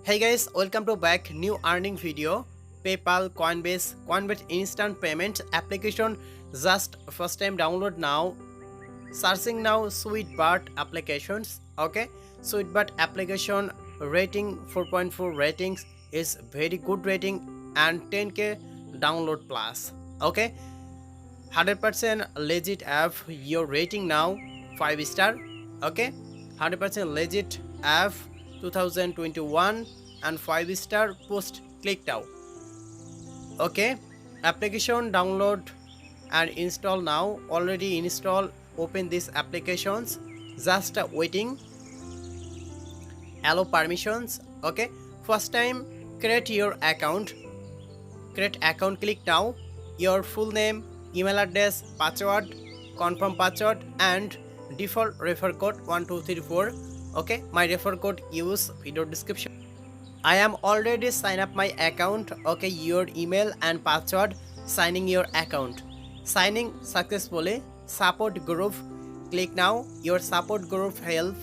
Hey guys, welcome to back new earning video. PayPal, Coinbase instant payment application. Just first time download now. Searching now Sweetbart applications. Okay, Sweetbart application rating 4.4 ratings is very good rating and 10k download plus. Okay, 100% legit app. Your rating now 5 star. Okay, 100% legit app 2021 and 5 star post clicked out. Okay, application download and install now. Already install. Open these applications. Just waiting. Allow permissions. Okay, first time create your account. Create account, click now. Your full name, email address, password, confirm password and default refer code 1234. Okay, my refer code use video description. I am already sign up my account. Okay, your email and password, signing your account. Signing successfully. Support group, click now. Your support group help.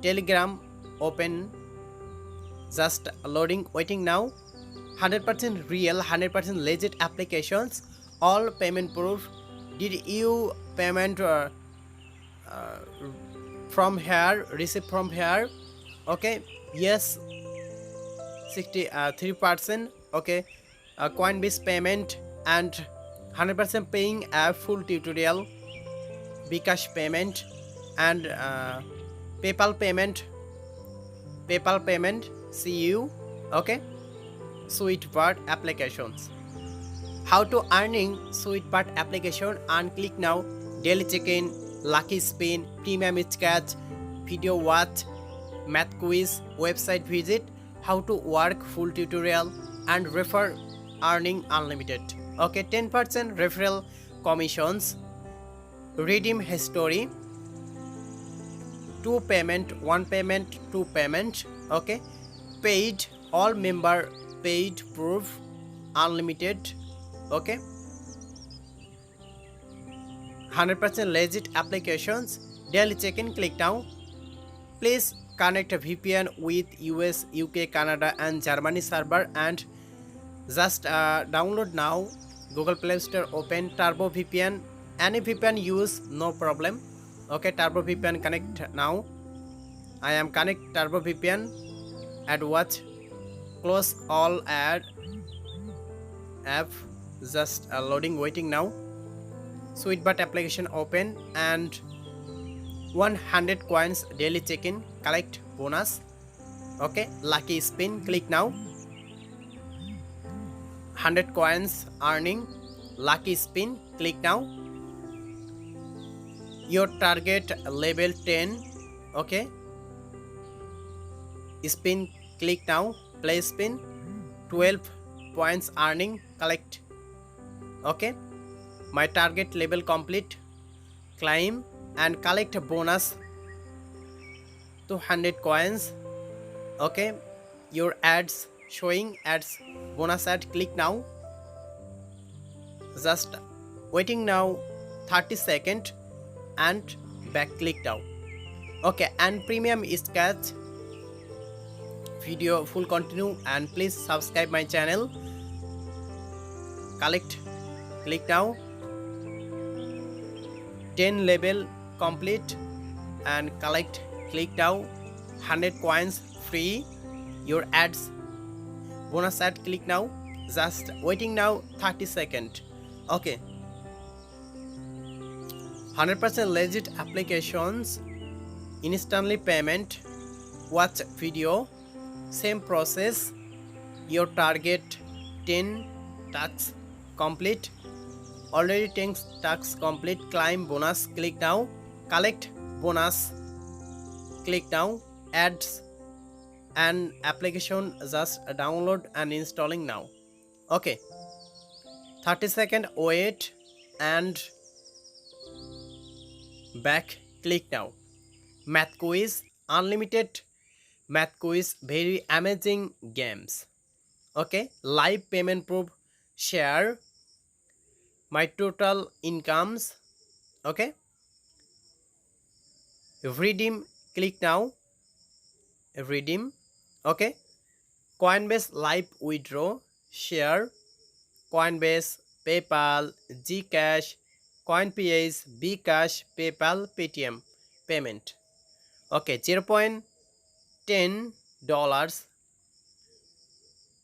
Telegram open. Just loading, waiting now. 100% real, 100% legit applications. All payment proof. Did you payment from here, receive from here? Okay, yes, 63%. Okay, Coinbase payment and 100% paying a full tutorial. Bcash payment and PayPal payment. PayPal payment. See you. Okay, Sweetbart applications. How to earning Sweetbart application and click now. Daily check-in, lucky spin, premium catch, video watch, math quiz, website visit, how to work full tutorial and refer earning unlimited. Okay, 10% referral commissions, redeem history, 2 payment, 1 payment, 2 payment. Okay, paid, all member paid proof unlimited. Okay, 100% legit applications. Daily check-in, click now. Please connect a VPN with US, UK, Canada and Germany server and just download now. Google Play Store open Turbo VPN. Any VPN use, no problem. Okay, Turbo VPN connect now. I am connect Turbo VPN. Add watch. Close all add app. Just loading, waiting now. Sweetbart application open and 100 coins daily check-in, collect bonus. Okay, lucky spin, click now. 100 coins earning, lucky spin, click now. Your target level 10. Okay, spin, click now. Play spin, 12 points earning, collect. Okay, my target level complete. Climb and collect a bonus 200 coins. Okay, your ads showing ads, bonus ad, click now. Just waiting now 30 seconds and back, click now. Okay, and premium is catch video full continue and please subscribe my channel. Collect, click now. 10 level complete and collect, click now. 100 coins free. Your ads, bonus ad, click now. Just waiting now 30 seconds. Okay, 100% legit applications. Instantly payment, watch video, same process. Your target 10 tasks complete. Already 10 tasks complete. Climb bonus, click now. Collect bonus, click now. Ads and application just download and installing now. Okay, 30 second wait and back, click now. Math quiz, unlimited math quiz, very amazing games. Okay, live payment proof, share my total incomes. Okay, redeem, click now. Redeem, Okay, Coinbase live withdraw, share, Coinbase, PayPal, Gcash, Coin.ph, Bcash, PayPal, Paytm payment. Okay, 0.10 dollars.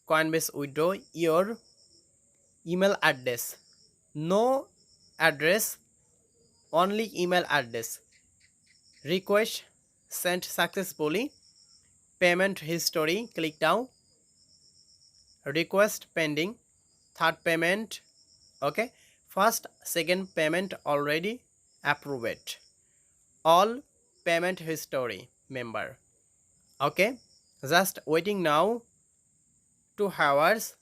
Coinbase withdraw your email address. No address, only email address. Request sent successfully. Payment history. Click down. Request pending. Third payment. Okay. First, second payment already approved. All payment history member. Okay. Just waiting now. 2 hours.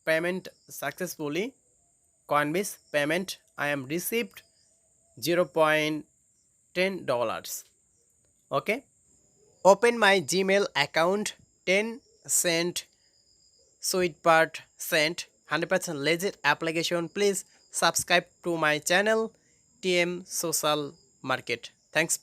Payment successfully. Coinbase payment I am received 0.10 dollars. Okay, open my Gmail account. 10 cent sweet part cent 100% legit application. Please subscribe to my channel TM Social Market. Thanks for